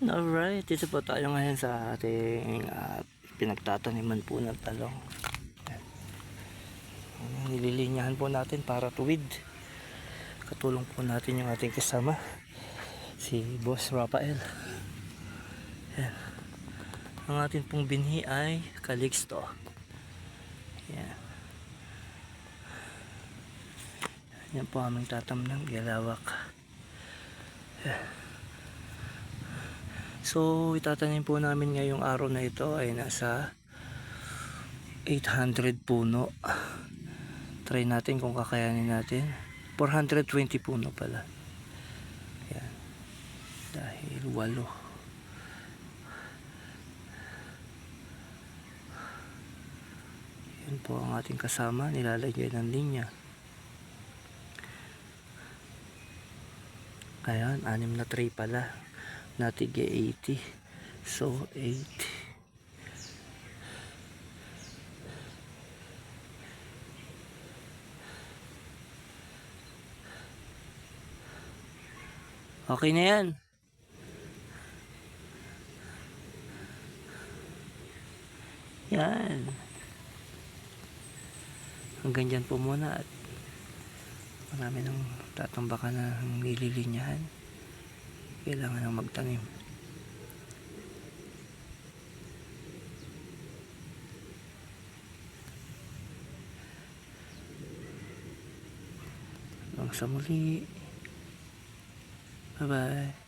Alright, dito po tayo ngayon sa ating pinagtataniman po ng talong. Nililinyahan po natin para tuwid. Katulong po natin yung ating kasama, si Boss Rafael. Yan. Ang ating pong binhi ay Calixto. Yan. Yan po aming tatamnang galawak. Yan. So itatanim po namin ngayong araw na ito ay nasa 800 puno. Try natin kung kakayanin natin. 420 puno pala. Yan. Dahil 8. Yan po ang ating kasama. Nilalagyan ng linya. Ayan, 6 na tray pala. Natige 80. So 8. Okay na yan. Yan. Hanggang dyan po muna at marami nang tatambakan na nililinyahan. Kailangan nang magtanim. Hanggang sa muli. Bye bye.